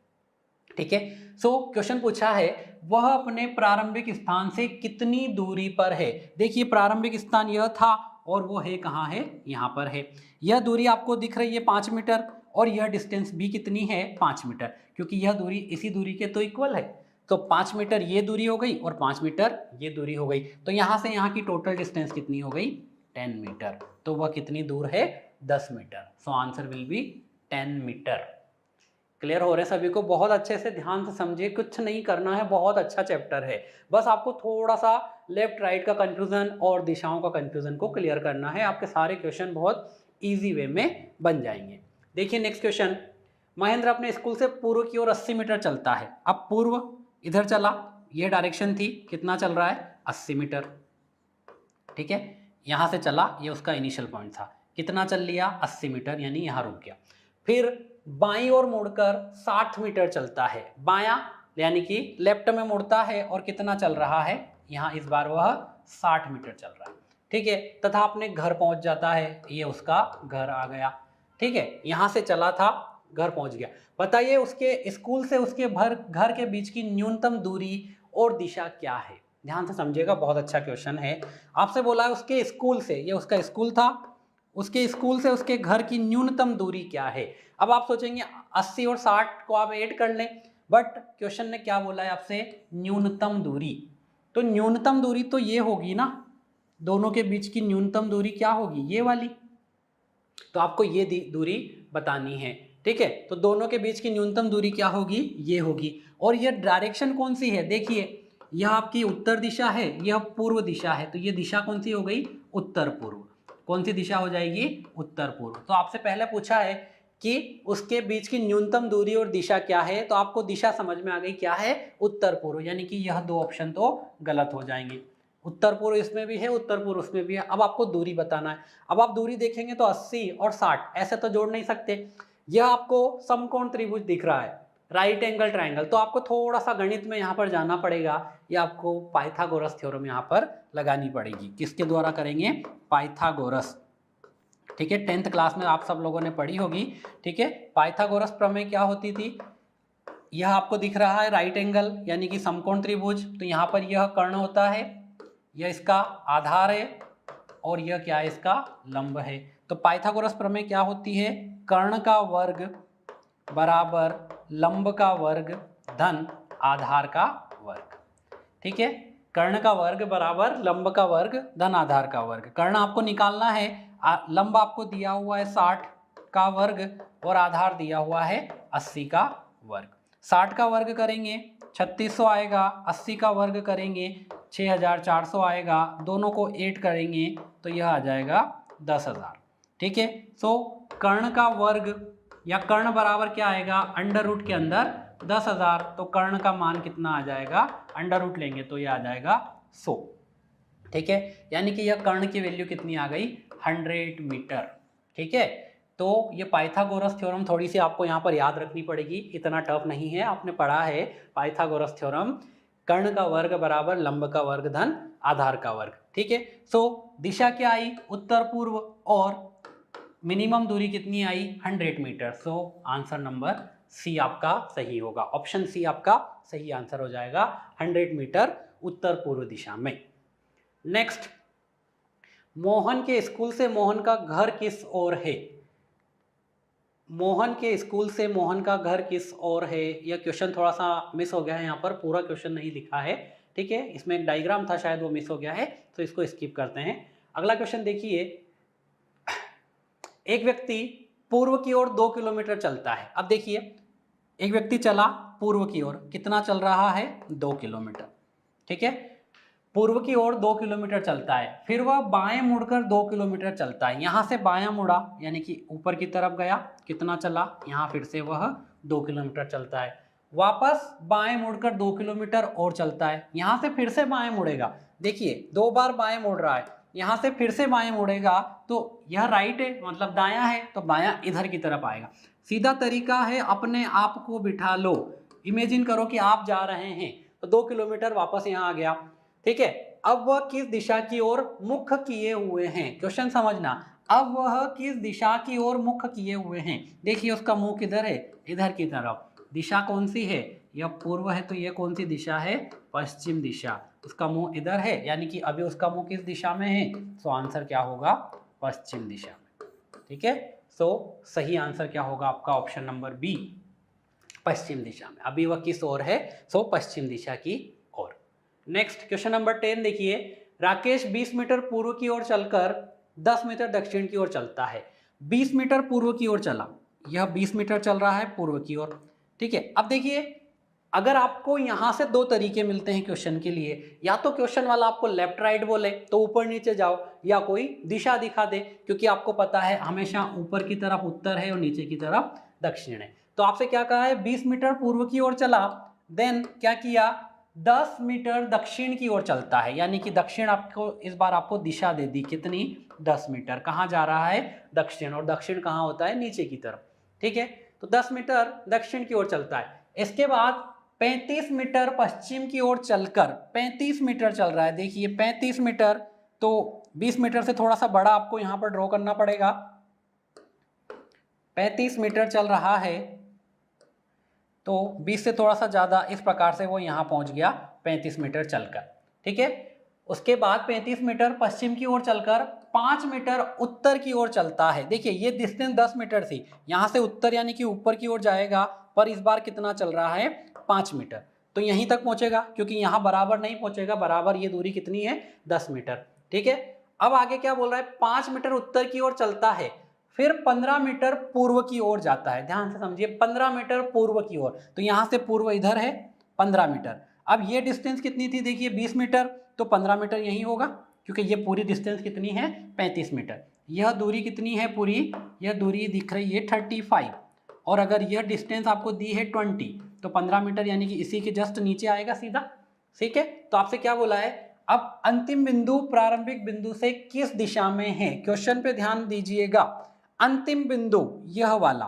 [SPEAKER 1] ठीक है, सो क्वेश्चन पूछा है वह अपने प्रारंभिक स्थान से कितनी दूरी पर है। देखिए प्रारंभिक स्थान यह था और वो है कहाँ है, यहाँ पर है। यह दूरी आपको दिख रही है 5 मीटर और यह डिस्टेंस भी कितनी है 5 मीटर, क्योंकि यह दूरी इसी दूरी के तो इक्वल है। तो 5 मीटर ये दूरी हो गई और 5 मीटर ये दूरी हो गई, तो यहाँ से यहाँ की टोटल डिस्टेंस कितनी हो गई 10 मीटर। तो वह कितनी दूर है 10 metre. So answer will be 10 metre. Clear हो रहे हैं सभी को? बहुत अच्छे से ध्यान से समझिए, कुछ नहीं करना है, बहुत अच्छा चैप्टर है। बस आपको थोड़ा सा लेफ्ट राइट का कंफ्यूजन और दिशाओं का कंफ्यूजन को क्लियर करना है, आपके सारे क्वेश्चन बहुत इजी वे में बन जाएंगे। देखिए नेक्स्ट क्वेश्चन, महेंद्र अपने स्कूल से पूर्व की ओर 80 मीटर चलता है। अब पूर्व इधर चला, ये डायरेक्शन थी, कितना चल रहा है 80 मीटर। ठीक है, यहाँ से चला, ये उसका इनिशियल पॉइंट था, कितना चल लिया 80 मीटर, यानी यहाँ रुक गया। फिर बाईं ओर मुड़कर 60 मीटर चलता है, बायां यानी कि लेफ्ट में मुड़ता है और कितना चल रहा है, यहाँ इस बार वह 60 मीटर चल रहा है। ठीक है, तथा अपने घर पहुंच जाता है, ये उसका घर आ गया। ठीक है, यहाँ से चला था, घर पहुंच गया। बताइए उसके स्कूल से उसके घर के बीच की न्यूनतम दूरी और दिशा क्या है। ध्यान से समझिएगा, बहुत अच्छा क्वेश्चन है। आपसे बोला है उसके स्कूल से, ये उसका स्कूल था, उसके स्कूल से उसके घर की न्यूनतम दूरी क्या है। अब आप सोचेंगे 80 और 60 को आप ऐड कर लें, बट क्वेश्चन ने क्या बोला है आपसे, न्यूनतम दूरी। तो न्यूनतम दूरी तो ये होगी ना, दोनों के बीच की न्यूनतम दूरी क्या होगी, ये वाली। तो आपको ये दूरी बतानी है। ठीक है, तो दोनों के बीच की न्यूनतम दूरी क्या होगी, ये होगी। और ये डायरेक्शन कौन सी है, देखिए यह आपकी उत्तर दिशा है, यह पूर्व दिशा है, तो ये दिशा कौन सी हो गई, उत्तर पूर्व। कौन सी दिशा हो जाएगी, उत्तर पूर्व। तो आपसे पहले पूछा है कि उसके बीच की न्यूनतम दूरी और दिशा क्या है, तो आपको दिशा समझ में आ गई, क्या है, उत्तर पूर्व, यानी कि यह दो ऑप्शन तो गलत हो जाएंगे। उत्तर पूर्व इसमें भी है, उत्तर पूर्व उसमें भी है। अब आपको दूरी बताना है। अब आप दूरी देखेंगे तो 80 और 60 ऐसे तो जोड़ नहीं सकते। यह आपको समकोण त्रिभुज दिख रहा है, राइट एंगल ट्रायंगल, तो आपको थोड़ा सा गणित में यहाँ पर जाना पड़ेगा, या आपको पाइथागोरस थ्योरम यहाँ पर लगानी पड़ेगी। किसके द्वारा करेंगे, पाइथागोरस। ठीक है, 10th क्लास में आप सब लोगों ने पढ़ी होगी। ठीक है, पाइथागोरस प्रमेय क्या होती थी, यह आपको दिख रहा है राइट एंगल यानी कि समकोण त्रिभुज, तो यहाँ पर यह कर्ण होता है, यह इसका आधार है और यह क्या है, इसका लंब है। तो पाइथागोरस प्रमेय क्या होती है, कर्ण का वर्ग बराबर लंब का वर्ग धन आधार का वर्ग। ठीक है, कर्ण का वर्ग बराबर लंब का वर्ग धन आधार का वर्ग। कर्ण आपको निकालना है, लंब आपको दिया हुआ है 60 का वर्ग और आधार दिया हुआ है 80 का वर्ग। 60 का वर्ग करेंगे 3600 आएगा, 80 का वर्ग करेंगे 6400 आएगा, दोनों को ऐड करेंगे तो यह आ जाएगा 10,000। ठीक है, सो कर्ण का वर्ग या कर्ण बराबर क्या आएगा, अंडर रूट के अंदर 10,000, तो कर्ण का मान कितना आ जाएगा, अंडर रूट लेंगे तो यह आ जाएगा 100। ठीक है, यानी कि यह कर्ण की वैल्यू कितनी आ गई, 100 मीटर। ठीक है, तो ये पाइथागोरस थ्योरम थोड़ी सी आपको यहाँ पर याद रखनी पड़ेगी, इतना टफ नहीं है, आपने पढ़ा है पाइथागोरस थ्योरम, कर्ण का वर्ग बराबर लंब का वर्ग धन आधार का वर्ग। ठीक है, सो दिशा क्या आई, उत्तर पूर्व, और मिनिमम दूरी कितनी आई, 100 metre. So answer number C आपका सही होगा, ऑप्शन सी आपका सही आंसर हो जाएगा, 100 मीटर उत्तर पूर्व दिशा में। नेक्स्ट, मोहन के स्कूल से मोहन का घर किस ओर है। मोहन के स्कूल से मोहन का घर किस ओर है, यह क्वेश्चन थोड़ा सा मिस हो गया है, यहाँ पर पूरा क्वेश्चन नहीं लिखा है। ठीक है, इसमें एक डायग्राम था, शायद वो मिस हो गया है, तो इसको स्किप करते हैं। अगला क्वेश्चन देखिए, एक व्यक्ति पूर्व की ओर 2 किलोमीटर चलता है। अब देखिए एक व्यक्ति चला पूर्व की ओर, कितना चल रहा है, 2 किलोमीटर। ठीक है, पूर्व की ओर 2 किलोमीटर चलता है, फिर वह बाएं मुड़कर 2 किलोमीटर चलता है। यहाँ से बायां मुड़ा यानी कि ऊपर की तरफ गया, कितना चला, यहाँ फिर से वह 2 किलोमीटर चलता है, वापस बाएं मुड़कर 2 किलोमीटर और चलता है, यहाँ से फिर से बाएं मुड़ेगा। देखिए 2 बार बाएं मुड़ रहा है, यहाँ से फिर से बाएं मुड़ेगा, तो यह राइट है मतलब दायां है, तो बायां इधर की तरफ आएगा। सीधा तरीका है, अपने आप को बिठा लो, इमेजिन करो कि आप जा रहे हैं, तो 2 किलोमीटर वापस यहाँ आ गया। ठीक है, अब वह किस दिशा की ओर मुख किए हुए हैं, क्वेश्चन समझना। अब वह किस दिशा की ओर मुख किए हुए हैं, देखिए उसका मुंह किधर है, इधर की तरफ। दिशा कौन सी है, यह पूर्व है, तो यह कौन सी दिशा है, पश्चिम दिशा। उसका मुंह इधर है, यानी कि अभी उसका मुंह किस दिशा में है, तो आंसर क्या होगा, पश्चिम दिशा में। ठीक है, सो सही आंसर क्या होगा आपका, ऑप्शन नंबर बी, पश्चिम दिशा में। अभी वह किस ओर है, सो पश्चिम दिशा की ओर। नेक्स्ट क्वेश्चन नंबर 10 देखिए, राकेश 20 मीटर पूर्व की ओर चलकर 10 मीटर दक्षिण की ओर चलता है। 20 मीटर पूर्व की ओर चला, यह 20 मीटर चल रहा है पूर्व की ओर। ठीक है, अब देखिए अगर आपको यहां से दो तरीके मिलते हैं क्वेश्चन के लिए, या तो क्वेश्चन वाला आपको लेफ्ट राइट बोले तो ऊपर नीचे जाओ, या कोई दिशा दिखा दे, क्योंकि आपको पता है हमेशा ऊपर की तरफ उत्तर है और नीचे की तरफ दक्षिण है। तो आपसे क्या कहा है, 20 मीटर पूर्व की ओर चला, देन क्या किया, 10 मीटर दक्षिण की ओर चलता है, यानी कि दक्षिण आपको इस बार आपको दिशा दे दी, कितनी, 10 मीटर। कहाँ जा रहा है, दक्षिण, और दक्षिण कहाँ होता है, नीचे की तरफ। ठीक है, तो 10 मीटर दक्षिण की ओर चलता है। इसके बाद 35 मीटर पश्चिम की ओर चलकर, 35 मीटर चल रहा है, देखिए 35 मीटर, तो 20 मीटर से थोड़ा सा बड़ा आपको यहां पर ड्रॉ करना पड़ेगा। 35 मीटर चल रहा है, तो 20 से थोड़ा सा ज्यादा, इस प्रकार से वो यहां पहुंच गया 35 मीटर चलकर। ठीक है, उसके बाद 35 मीटर पश्चिम की ओर चलकर 5 मीटर उत्तर की ओर चलता है। देखिए ये डिस्टेंस 10 मीटर थी, यहां से उत्तर यानी कि ऊपर की ओर जाएगा, पर इस बार कितना चल रहा है, 5 मीटर, तो यहीं तक पहुंचेगा, क्योंकि यहां बराबर नहीं पहुंचेगा, बराबर ये दूरी कितनी है, 10 मीटर। ठीक है, अब आगे क्या बोल रहा है, 5 मीटर उत्तर की ओर चलता है, फिर 15 मीटर पूर्व की ओर जाता है। ध्यान से समझिए, 15 मीटर पूर्व की ओर, तो यहां से पूर्व इधर है 15 मीटर। अब ये डिस्टेंस कितनी थी, देखिए 20 मीटर, तो 15 मीटर यही होगा, क्योंकि ये पूरी डिस्टेंस कितनी है, 35 मीटर। यह दूरी कितनी है पूरी, यह दूरी दिख रही है 35, और अगर यह डिस्टेंस आपको दी है 20, तो 15 मीटर यानी कि इसी के जस्ट नीचे आएगा सीधा। ठीक है, तो आपसे क्या बोला है, अब अंतिम बिंदु प्रारंभिक बिंदु से किस दिशा में है, क्वेश्चन पे ध्यान दीजिएगा। अंतिम बिंदु यह वाला,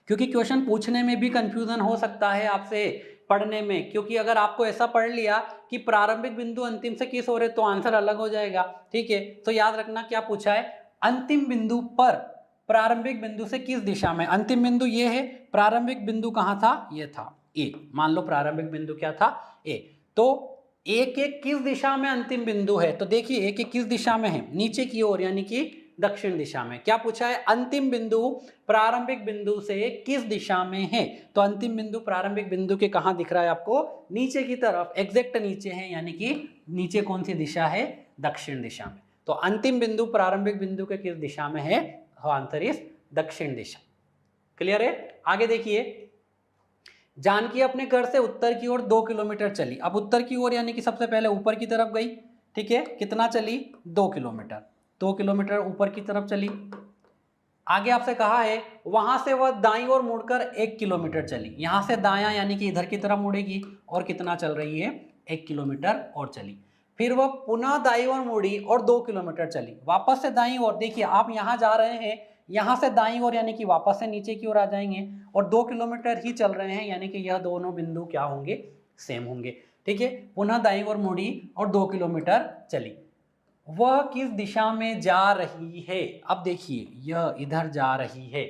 [SPEAKER 1] क्योंकि क्वेश्चन पूछने में भी कंफ्यूजन हो सकता है आपसे पढ़ने में, क्योंकि अगर आपको ऐसा पढ़ लिया कि प्रारंभिक बिंदु अंतिम से किस ओर है, तो आंसर अलग हो जाएगा। ठीक है, तो याद रखना क्या पूछा है, अंतिम बिंदु पर प्रारंभिक बिंदु से किस दिशा में। अंतिम बिंदु ये है, प्रारंभिक बिंदु कहाँ था, ये था ए, मान लो प्रारंभिक बिंदु क्या था, ए, तो ए के किस दिशा में अंतिम बिंदु है, तो देखिए ए के किस दिशा में है, नीचे की ओर, यानी कि दक्षिण दिशा में। क्या पूछा है, अंतिम बिंदु प्रारंभिक बिंदु से किस दिशा में है, तो अंतिम बिंदु प्रारंभिक बिंदु के कहां दिख रहा है आपको, नीचे की तरफ, एग्जैक्ट नीचे है, यानी कि नीचे कौन सी दिशा है, दक्षिण दिशा में। तो अंतिम बिंदु प्रारंभिक बिंदु के किस दिशा में है, आंसर इज दक्षिण दिशा। क्लियर है, आगे देखिए, जानकी अपने घर से उत्तर की ओर 2 किलोमीटर चली। अब उत्तर की ओर यानी कि सबसे पहले ऊपर की तरफ गई। ठीक है, कितना चली, 2 किलोमीटर, 2 किलोमीटर ऊपर की तरफ चली। आगे आपसे कहा है वहां से वह दाईं ओर मुड़कर 1 किलोमीटर चली, यहां से दायां यानी कि इधर की तरफ मुड़ेगी, और कितना चल रही है, 1 किलोमीटर और चली। फिर वह पुनः दाईं ओर मुड़ी और 2 किलोमीटर चली, वापस से दाईं ओर। देखिए आप यहां जा रहे हैं, यहां से दाईं ओर यानी कि वापस से नीचे की ओर आ जाएंगे, और 2 किलोमीटर ही चल रहे हैं, यानी कि यह दोनों बिंदु क्या होंगे, सेम होंगे। ठीक है, पुनः दाईं ओर मुड़ी और 2 किलोमीटर चली। वह किस दिशा में जा रही है, अब देखिए यह इधर जा रही है,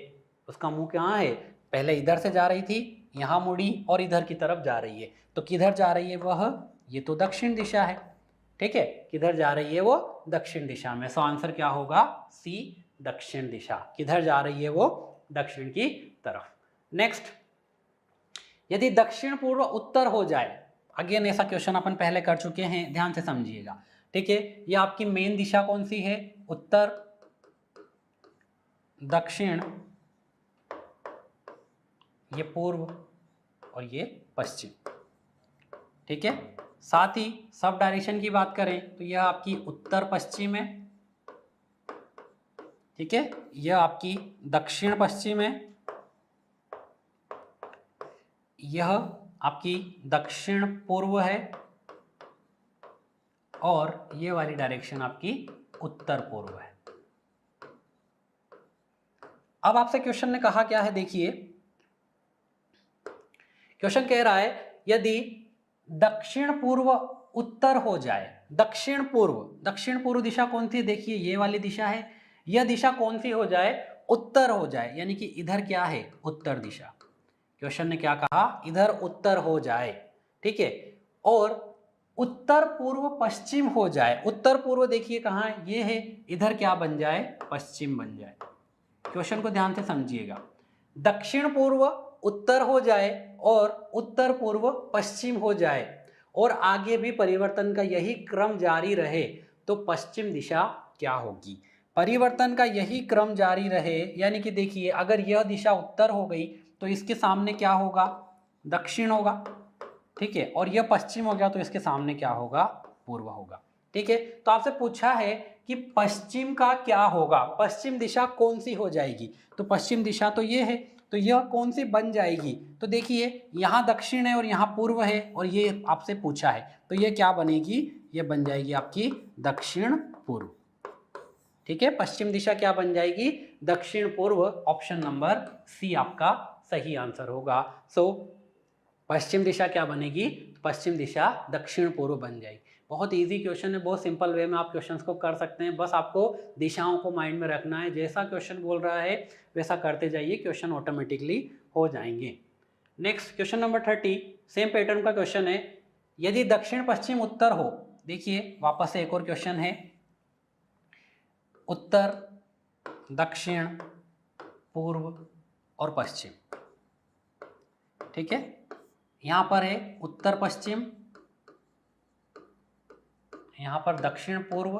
[SPEAKER 1] उसका मुंह कहाँ है, पहले इधर से जा रही थी, यहां मुड़ी और इधर की तरफ जा रही है, तो किधर जा रही है वह, ये तो दक्षिण दिशा है। ठीक है, किधर जा रही है वो, दक्षिण दिशा में। सो आंसर क्या होगा, सी, दक्षिण दिशा। किधर जा रही है वो, दक्षिण की तरफ। नेक्स्ट, यदि दक्षिण पूर्व उत्तर हो जाए, अगेन ऐसा क्वेश्चन अपन पहले कर चुके हैं, ध्यान से समझिएगा। ठीक है, ये आपकी मेन दिशा कौन सी है, उत्तर, दक्षिण, ये पूर्व, और ये पश्चिम। ठीक है, साथ ही सब डायरेक्शन की बात करें तो यह आपकी उत्तर पश्चिम है। ठीक है, यह आपकी दक्षिण पश्चिम है, यह आपकी दक्षिण पूर्व है, और ये वाली डायरेक्शन आपकी उत्तर पूर्व है। अब आपसे क्वेश्चन ने कहा क्या है, देखिए क्वेश्चन कह रहा है यदि दक्षिण पूर्व उत्तर हो जाए, दक्षिण पूर्व दिशा कौन सी, देखिए ये वाली दिशा है, यह दिशा कौन सी हो जाए, उत्तर हो जाए, यानी कि इधर क्या है, उत्तर दिशा। क्वेश्चन ने क्या कहा, इधर उत्तर हो जाए, ठीक है। और उत्तर पूर्व पश्चिम हो जाए, उत्तर पूर्व देखिए कहाँ है, ये है, इधर क्या बन जाए, पश्चिम बन जाए। क्वेश्चन को ध्यान से समझिएगा, दक्षिण पूर्व उत्तर हो जाए और उत्तर पूर्व पश्चिम हो जाए और आगे भी परिवर्तन का यही क्रम जारी रहे तो पश्चिम दिशा क्या होगी। परिवर्तन का यही क्रम जारी रहे यानी कि देखिए अगर यह दिशा उत्तर हो गई तो इसके सामने क्या होगा, दक्षिण होगा, ठीक है। और यह पश्चिम हो गया तो इसके सामने क्या होगा, पूर्व होगा, ठीक है। तो आपसे पूछा है कि पश्चिम का क्या होगा, पश्चिम दिशा कौन सी हो जाएगी, तो पश्चिम दिशा तो ये है, तो यह कौन सी बन जाएगी, तो देखिए यहाँ दक्षिण है और यहाँ पूर्व है और ये आपसे पूछा है, तो ये क्या बनेगी, ये बन जाएगी आपकी दक्षिण पूर्व, ठीक है। पश्चिम दिशा क्या बन जाएगी, दक्षिण पूर्व। ऑप्शन नंबर सी आपका सही आंसर होगा। सो पश्चिम दिशा क्या बनेगी, पश्चिम दिशा दक्षिण पूर्व बन जाएगी। बहुत इजी क्वेश्चन है, बहुत सिंपल वे में आप क्वेश्चंस को कर सकते हैं, बस आपको दिशाओं को माइंड में रखना है, जैसा क्वेश्चन बोल रहा है वैसा करते जाइए, क्वेश्चन ऑटोमेटिकली हो जाएंगे। Next question number 30, same pattern का क्वेश्चन है, यदि दक्षिण पश्चिम उत्तर हो, देखिए वापस से एक और क्वेश्चन है, उत्तर, दक्षिण, पूर्व और पश्चिम, ठीक है। यहां पर है उत्तर पश्चिम, यहां पर दक्षिण पूर्व,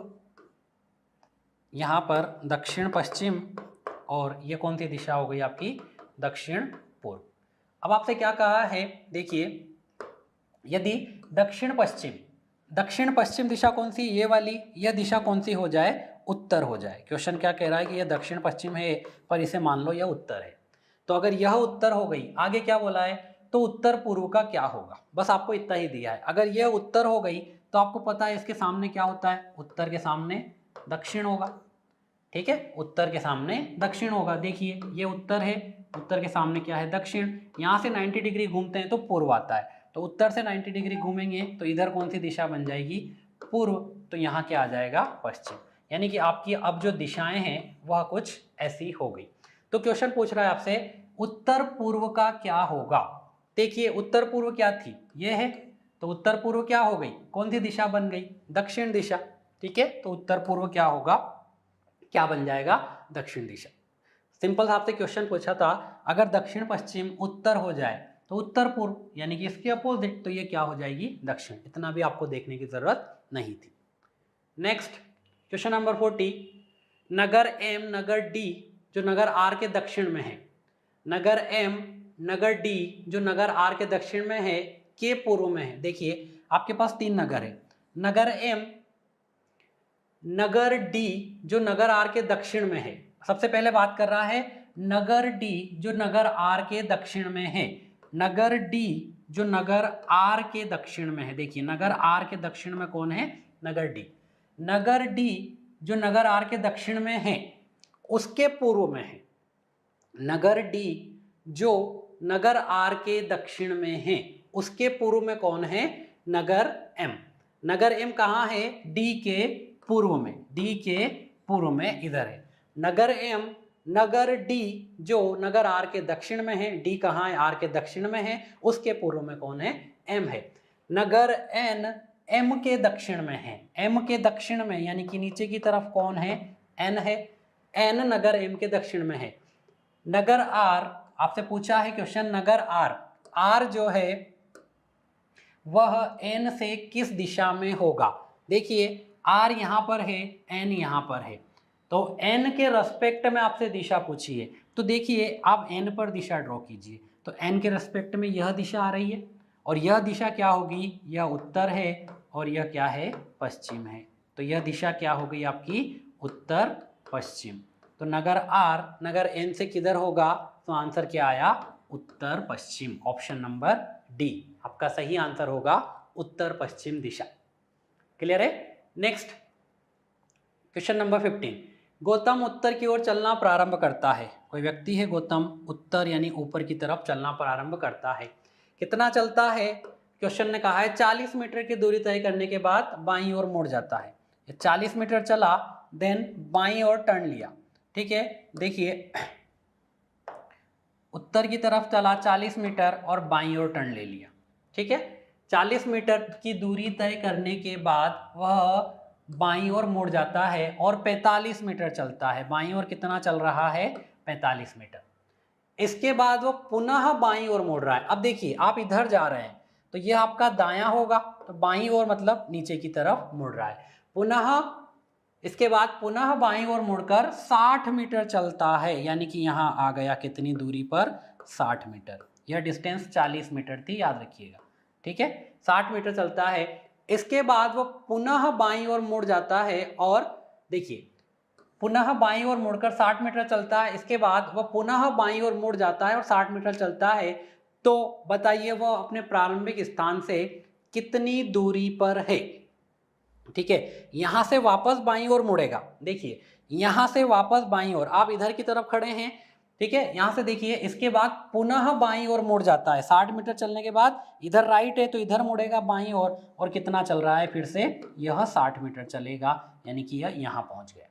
[SPEAKER 1] यहां पर दक्षिण पश्चिम और ये कौन सी दिशा हो गई आपकी, दक्षिण पूर्व। अब आपसे क्या कहा है, देखिए यदि दक्षिण पश्चिम दिशा कौन सी, ये वाली, यह दिशा कौन सी हो जाए, उत्तर हो जाए। क्वेश्चन क्या कह रहा है कि यह दक्षिण पश्चिम है पर इसे मान लो यह उत्तर है, तो अगर यह उत्तर हो गई, आगे क्या बोला है, तो उत्तर पूर्व का क्या होगा, बस आपको इतना ही दिया है। अगर यह उत्तर हो गई तो आपको पता है इसके सामने क्या होता है, उत्तर के सामने दक्षिण होगा, ठीक है, उत्तर के सामने दक्षिण होगा। देखिए ये उत्तर है, उत्तर के सामने क्या है, दक्षिण। यहाँ से 90 डिग्री घूमते हैं तो पूर्व आता है, तो उत्तर से 90 डिग्री घूमेंगे तो इधर कौन सी दिशा बन जाएगी, पूर्व, तो यहाँ क्या आ जाएगा, पश्चिम। यानी कि आपकी अब जो दिशाएं हैं वह कुछ ऐसी हो गई। तो क्वेश्चन पूछ रहा है आपसे उत्तर पूर्व का क्या होगा। देखिए उत्तर पूर्व क्या थी, ये है, तो उत्तर पूर्व क्या हो गई, कौन सी दिशा बन गई, दक्षिण दिशा, ठीक है। तो उत्तर पूर्व क्या होगा, क्या बन जाएगा, दक्षिण दिशा। सिंपल आपसे क्वेश्चन पूछा था, अगर दक्षिण पश्चिम उत्तर हो जाए तो उत्तर पूर्व, यानी कि इसके अपोजिट, तो ये क्या हो जाएगी, दक्षिण। इतना भी आपको देखने की जरूरत नहीं थी। नेक्स्ट क्वेश्चन नंबर 40, नगर एम नगर डी जो नगर आर के दक्षिण में है, नगर एम नगर डी जो नगर आर के दक्षिण में है के पूर्व में है। देखिए आपके पास 3 नगर है, नगर एम, नगर डी जो नगर आर के दक्षिण में है। सबसे पहले बात कर रहा है नगर डी जो नगर आर के दक्षिण में है, नगर डी जो नगर आर के दक्षिण में है। देखिए नगर आर के दक्षिण में कौन है, नगर डी। नगर डी जो नगर आर के दक्षिण में है उसके पूर्व में है, नगर डी जो नगर आर के दक्षिण में है उसके पूर्व में कौन है, नगर एम। नगर एम कहाँ है, डी के पूर्व में, डी के पूर्व में इधर है नगर एम। नगर डी जो नगर आर के दक्षिण में है, डी कहाँ है, आर के दक्षिण में है, उसके पूर्व में कौन है, एम है। नगर एन एम के दक्षिण में है, एम के दक्षिण में यानी कि नीचे की तरफ कौन है, एन है, एन नगर एम के दक्षिण में है। नगर आर, आपसे पूछा है क्वेश्चन, नगर आर, आर जो है वह एन से किस दिशा में होगा। देखिए आर यहाँ पर है, एन यहाँ पर है, तो एन के रेस्पेक्ट में आपसे दिशा पूछी है, तो देखिए आप एन पर दिशा ड्रॉ कीजिए, तो एन के रेस्पेक्ट में यह दिशा आ रही है और यह दिशा क्या होगी, यह उत्तर है और यह क्या है, पश्चिम है, तो यह दिशा क्या हो गई आपकी, उत्तर पश्चिम। तो नगर आर नगर एन से किधर होगा, तो आंसर क्या आया, उत्तर पश्चिम। ऑप्शन नंबर डी आपका सही आंसर होगा, उत्तर पश्चिम दिशा। क्लियर है। नेक्स्ट क्वेश्चन नंबर 15, गौतम उत्तर की ओर चलना प्रारंभ करता है। कोई व्यक्ति है गौतम, उत्तर यानी ऊपर की तरफ चलना प्रारंभ करता है। कितना चलता है, क्वेश्चन ने कहा है 40 मीटर की दूरी तय करने के बाद बाईं ओर मुड़ जाता है। 40 मीटर चला, देन बाईं ओर टर्न लिया। ठीक है, देखिए उत्तर की तरफ चला 40 मीटर और बाईं ओर टर्न ले लिया। ठीक है, 40 मीटर की दूरी तय करने के बाद वह बाईं ओर मुड़ जाता है और 45 मीटर चलता है। बाईं ओर कितना चल रहा है? 45 मीटर। इसके बाद वो पुनः बाईं ओर मुड़ रहा है। अब देखिए आप इधर जा रहे हैं तो ये आपका दायां होगा, तो बाईं ओर मतलब नीचे की तरफ मुड़ रहा है। पुनः इसके बाद पुनः बाईं ओर मुड़कर 60 मीटर चलता है, यानी कि यहाँ आ गया कितनी दूरी पर? 60 मीटर। यह डिस्टेंस 40 मीटर थी, याद रखिएगा। ठीक है, 60 मीटर चलता है। इसके बाद वो पुनः बाईं ओर मुड़ जाता है और देखिए पुनः बाईं ओर मुड़कर 60 मीटर चलता है। इसके बाद वह पुनः बाईं ओर मुड़ जाता है और 60 मीटर चलता है। तो बताइए वह अपने प्रारंभिक स्थान से कितनी दूरी पर है? ठीक है, यहां से वापस बाईं ओर मुड़ेगा। देखिए यहां से वापस बाईं ओर, आप इधर की तरफ खड़े हैं। ठीक है, यहां से देखिए, इसके बाद पुनः बाईं ओर मुड़ जाता है। 60 मीटर चलने के बाद इधर राइट है तो इधर मुड़ेगा बाईं ओर, और कितना चल रहा है? फिर से यह 60 मीटर चलेगा, यानी कि यह यहां पहुंच गया।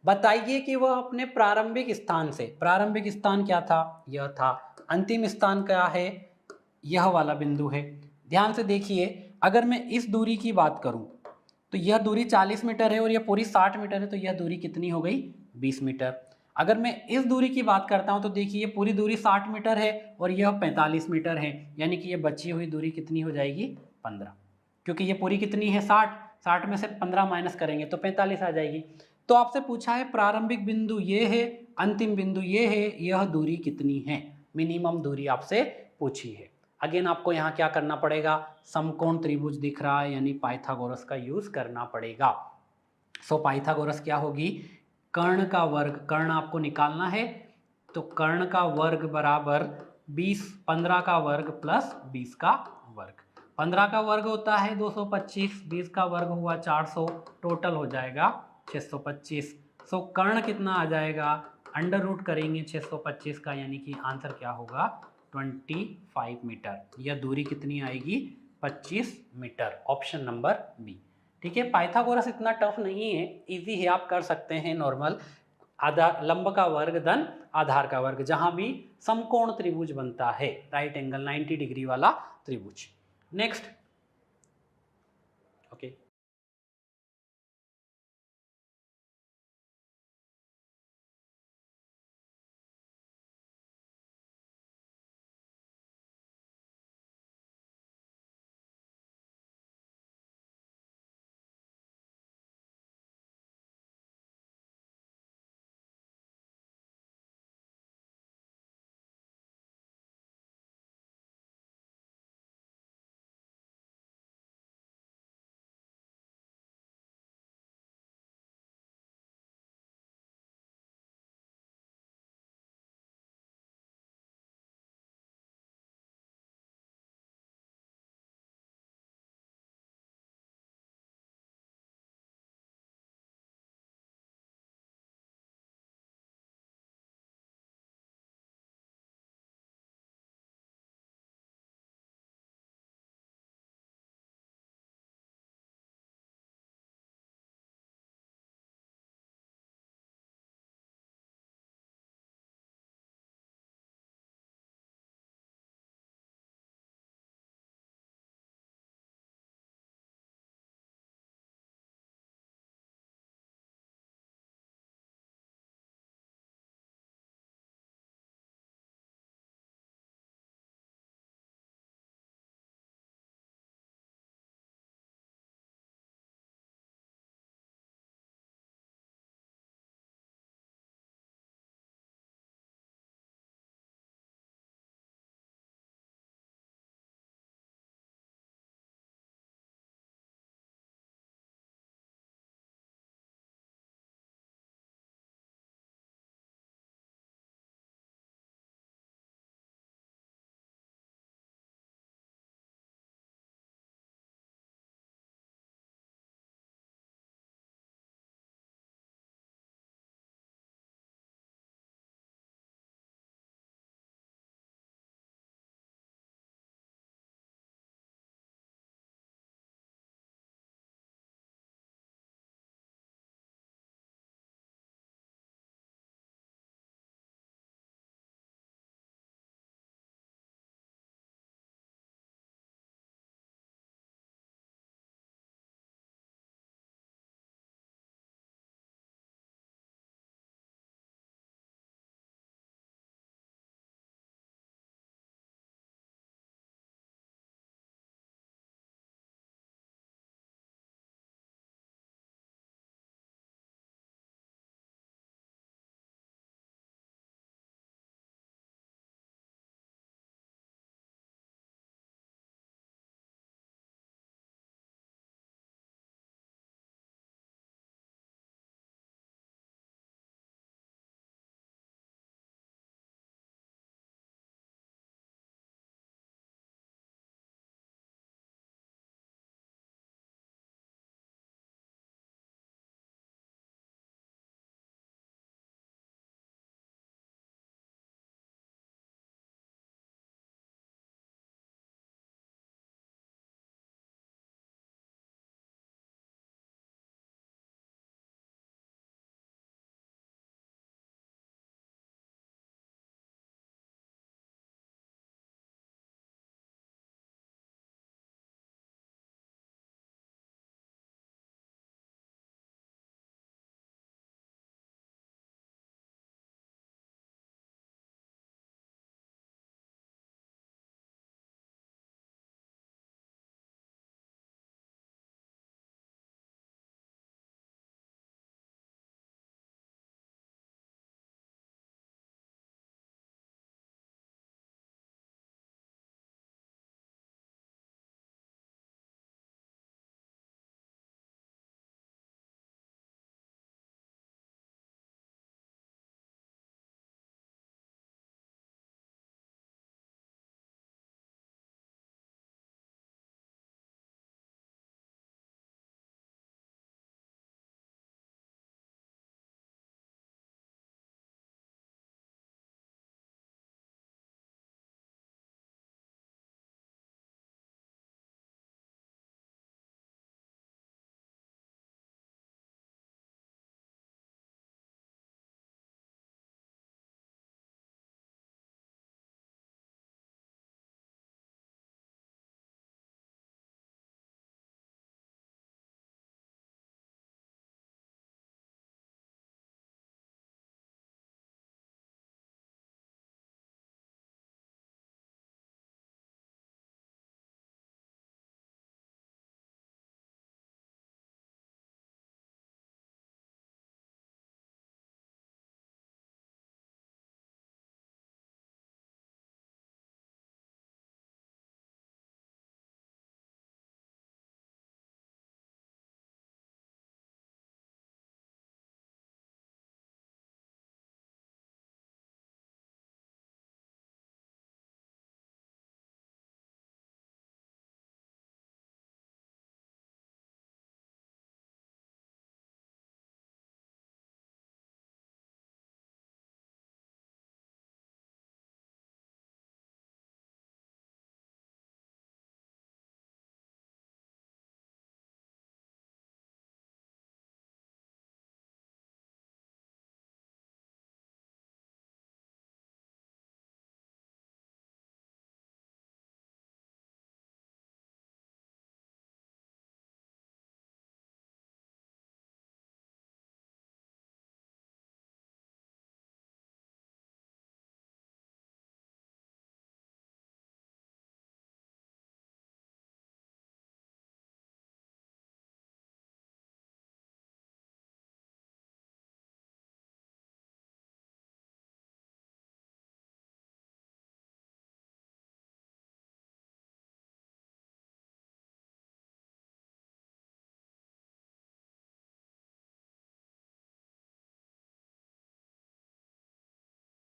[SPEAKER 1] बताइए कि वह अपने प्रारंभिक स्थान से, प्रारंभिक स्थान क्या था? यह था। अंतिम स्थान क्या है? यह वाला बिंदु है। ध्यान से देखिए, अगर मैं इस दूरी की बात करूं तो यह दूरी 40 मीटर है और यह पूरी 60 मीटर है, तो यह दूरी कितनी हो गई? 20 मीटर। अगर मैं इस दूरी की बात करता हूं तो देखिए पूरी दूरी 60 मीटर है और यह 45 मीटर है, यानी कि यह बची हुई दूरी कितनी हो जाएगी? 15। क्योंकि ये पूरी कितनी है? 60 में से 15 माइनस करेंगे तो 45 आ जाएगी। तो आपसे पूछा है प्रारंभिक बिंदु ये है, अंतिम बिंदु ये है, यह दूरी कितनी है? मिनिमम दूरी आपसे पूछी है। अगेन आपको यहाँ क्या करना पड़ेगा? समकोण त्रिभुज दिख रहा है, यानी पाइथागोरस का यूज करना पड़ेगा। सो पाइथागोरस क्या होगी? कर्ण का वर्ग, कर्ण आपको निकालना है, तो कर्ण का वर्ग बराबर 20, 15 का वर्ग प्लस 20 का वर्ग। 15 का वर्ग होता है 225, 20 का वर्ग हुआ 400, टोटल हो जाएगा 625। सो कर्ण कितना आ जाएगा? अंडर रूट करेंगे 625 का, यानी कि आंसर क्या होगा? 25 मीटर। यह दूरी कितनी आएगी? 25 मीटर। Option number B. ठीक है, पाइथागोरस इतना टफ नहीं है, इजी है, आप कर सकते हैं। नॉर्मल आधार, लंब का वर्ग धन आधार का वर्ग, जहां भी समकोण त्रिभुज बनता है, राइट एंगल 90 डिग्री वाला त्रिभुज। नेक्स्ट